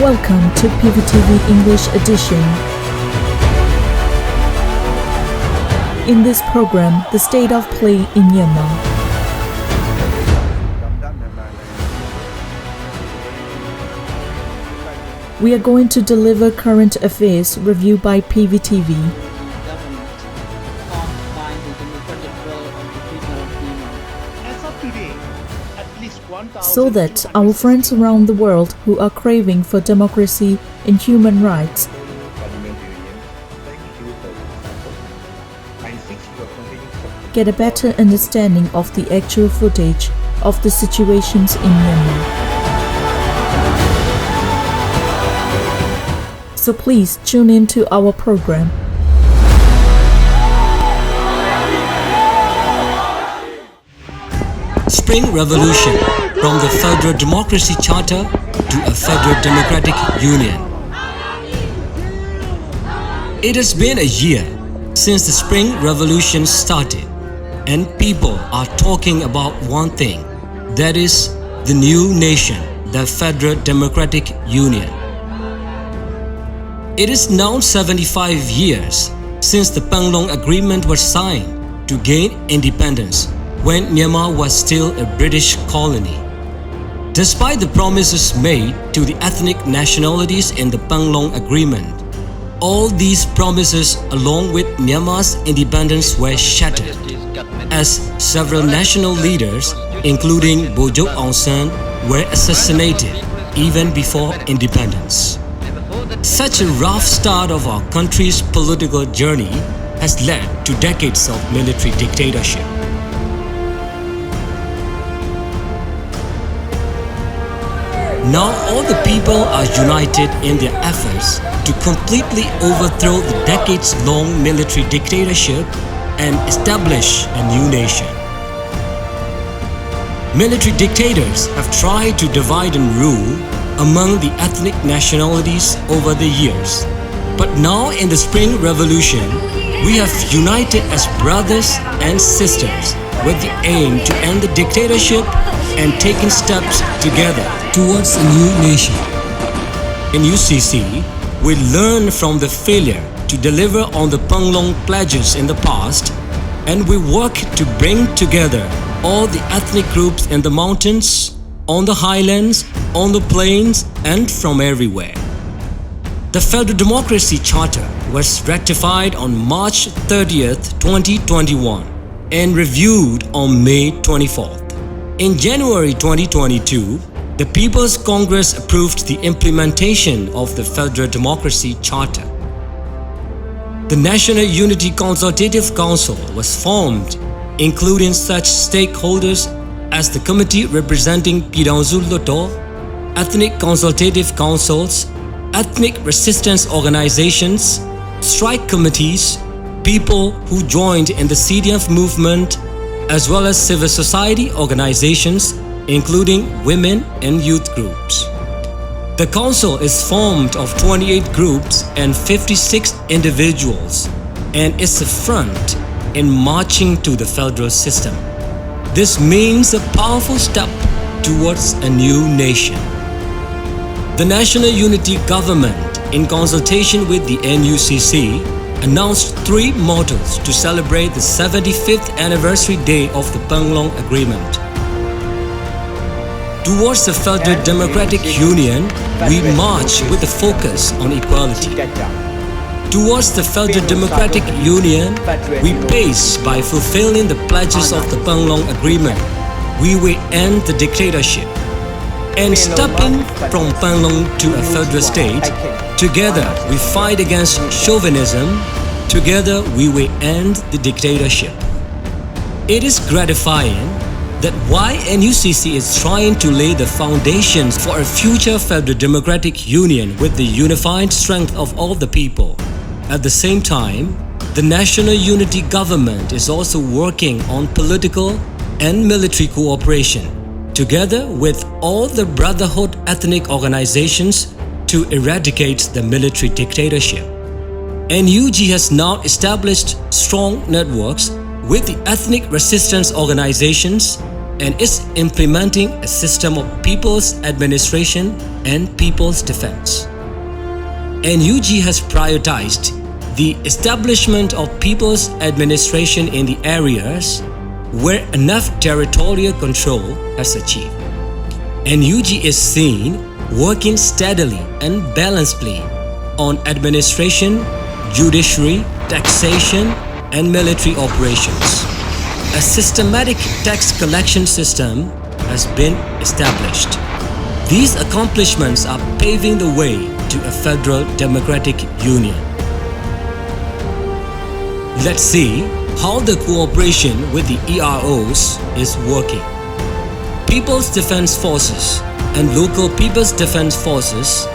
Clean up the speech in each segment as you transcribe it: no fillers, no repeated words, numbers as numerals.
Welcome to PVTV English edition. In this program, the state of play in Myanmar. We are going to deliver current affairs review by PVTV. So that our friends around the world who are craving for democracy and human rights get a better understanding of the actual footage of the situations in Myanmar. So please tune in to our program. Spring Revolution, from the Federal Democracy Charter to a Federal Democratic Union. It has been a year since the Spring Revolution started, and people are talking about one thing, that is the new nation, the Federal Democratic Union. It is now 75 years since the Panglong Agreement was signed to gain independence when Myanmar was still a British colony. Despite the promises made to the ethnic nationalities in the Panglong Agreement, all these promises along with Myanmar's independence were shattered, as several national leaders, including Bojok Aung San, were assassinated even before independence. Such a rough start of our country's political journey has led to decades of military dictatorship. Now all the people are united in their efforts to completely overthrow the decades-long military dictatorship and establish a new nation. Military dictators have tried to divide and rule among the ethnic nationalities over the years. But now in the Spring Revolution, we have united as brothers and sisters with the aim to end the dictatorship and taking steps together towards a new nation. In UCC, we learn from the failure to deliver on the Panglong pledges in the past, and we work to bring together all the ethnic groups in the mountains, on the highlands, on the plains, and from everywhere. The Federal Democracy Charter was ratified on March 30th, 2021 and reviewed on May 24th. In January 2022, the People's Congress approved the implementation of the Federal Democracy Charter. The National Unity Consultative Council was formed, including such stakeholders as the Committee representing Pidangsu Loto, Ethnic Consultative Councils, Ethnic Resistance Organizations, strike committees, people who joined in the CDF movement, as well as civil society organizations, including women and youth groups. The council is formed of 28 groups and 56 individuals and is a front in marching to the federal system. This means a powerful step towards a new nation. The National Unity Government, in consultation with the NUCC, announced 3 mottos to celebrate the 75th anniversary day of the Panglong Agreement. Towards the Federal Democratic Union, we march with a focus on equality. Towards the Federal Democratic Union, we pace by fulfilling the pledges of the Panglong Agreement. We will end the dictatorship. And stepping from Panglong to a federal state, together we fight against chauvinism. Together we will end the dictatorship. It is gratifying that while NUCC is trying to lay the foundations for a future Federal Democratic Union with the unified strength of all the people, at the same time, the National Unity Government is also working on political and military cooperation, together with all the Brotherhood ethnic organizations to eradicate the military dictatorship. NUG has now established strong networks with the ethnic resistance organizations, and is implementing a system of people's administration and people's defense. NUG has prioritized the establishment of people's administration in the areas where enough territorial control has achieved. NUG is seen working steadily and balancedly on administration, judiciary, taxation, and military operations. A systematic tax collection system has been established. These accomplishments are paving the way to a federal democratic union. Let's see how the cooperation with the EROs is working. People's Defense Forces and local People's Defense Forces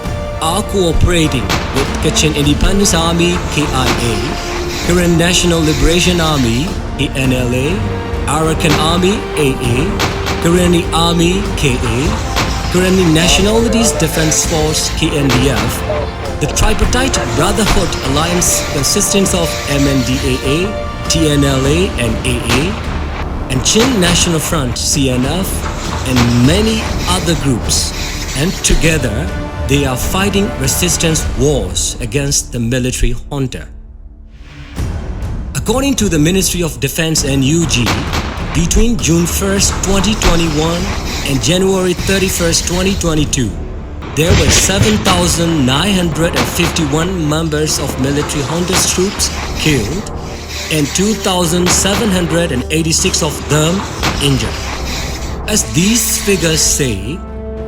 are cooperating with Kachin Independence Army KIA, Karen National Liberation Army KNLA, Arakan Army AA, Karenni Army KA, Karenni Nationalities Defense Force KNDF, the Tripartite Brotherhood Alliance consisting of MNDAA, TNLA and AA, and Chin National Front CNF, and many other groups, and together they are fighting resistance wars against the military junta. According to the Ministry of Defense NUG, between June 1st, 2021 and January 31st, 2022, there were 7,951 members of military junta's troops killed and 2,786 of them injured. As these figures say,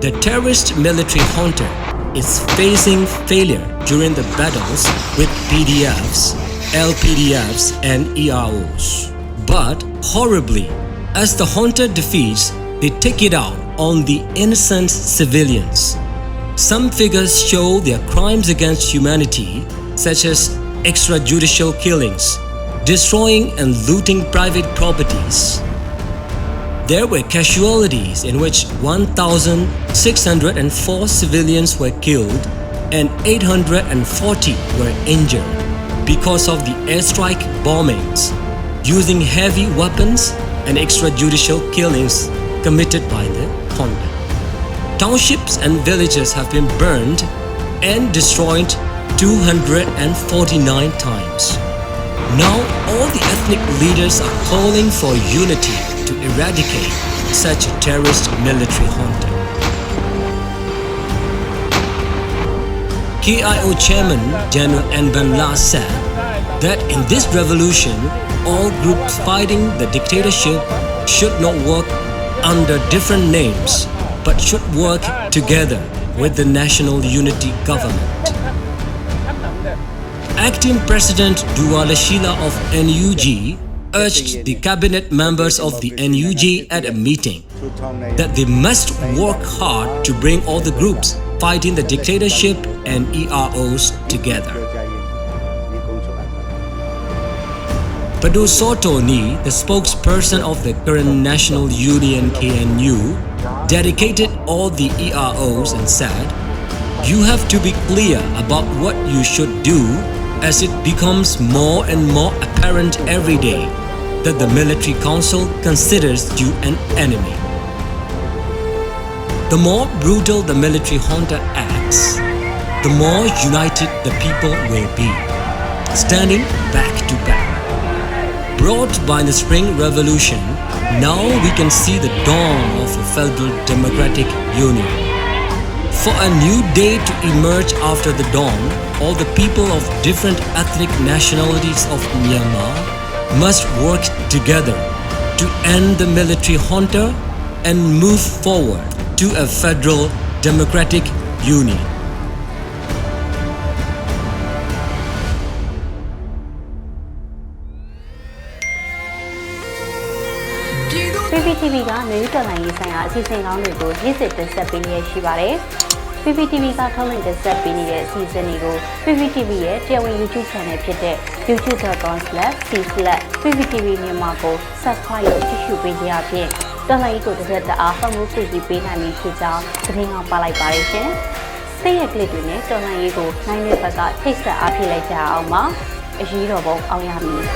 the terrorist military junta is facing failure during the battles with PDFs, LPDFs and EROs. But horribly, as the junta defeats, they take it out on the innocent civilians. Some figures show their crimes against humanity, such as extrajudicial killings, destroying and looting private properties. There were casualties in which 1,604 civilians were killed and 840 were injured because of the airstrike bombings, using heavy weapons and extrajudicial killings committed by the junta. Townships and villages have been burned and destroyed 249 times. Now all the ethnic leaders are calling for unity to eradicate such a terrorist military junta. KIO Chairman General Nban La said that in this revolution, all groups fighting the dictatorship should not work under different names, but should work together with the National Unity Government. Acting President Duwalashila of NUG urged the cabinet members of the NUG at a meeting that they must work hard to bring all the groups fighting the dictatorship and EROs together. Padu Sotoni, the spokesperson of the current National Union KNU, dedicated all the EROs and said, "You have to be clear about what you should do, as it becomes more and more apparent every day that the military council considers you an enemy. The more brutal the military junta acts, the more united the people will be, standing back to back. Brought by the Spring Revolution, now we can see the dawn of a federal democratic union. For a new day to emerge after the dawn, all the people of different ethnic nationalities of Myanmar must work together to end the military junta and move forward to a federal democratic union." PVTV ကမြို့တော်လိုင်းရေးဆိုင်ရာအစီအစဉ်ကောင်းတွေကိုရည်စည်တင်ဆက်ပေးနေရှိပါတယ်။ PVTV ကထုတ်လွှင့်တင်ဆက်ပေးနေတဲ့အစီအစဉ်တွေကို PVTV ရဲ့တရားဝင် YouTube Channel ဖြစ်တဲ့ youtube.com/c/PVTV မြန်မာကို Subscribe လုပ်ကြည့်ရှုပေးကြရဖြင့်တော်လိုင်းကိုတစ်သက်တအားဖုန်းမှုကြည့်ပေးနိုင်ပြီဖြစ်ကြောင်းသတင်းကောင်းပါလိုက်ပါရရှင်။စိတ်ရက်ကလစ်တွေနဲ့တော်လိုင်းရေးကိုနိုင်တဲ့ဘက်ကထိတ်ဆက်အားဖြစ်လိုက်ကြအောင်ပါ။အရေးတော်ပုံအောင်ရမည်။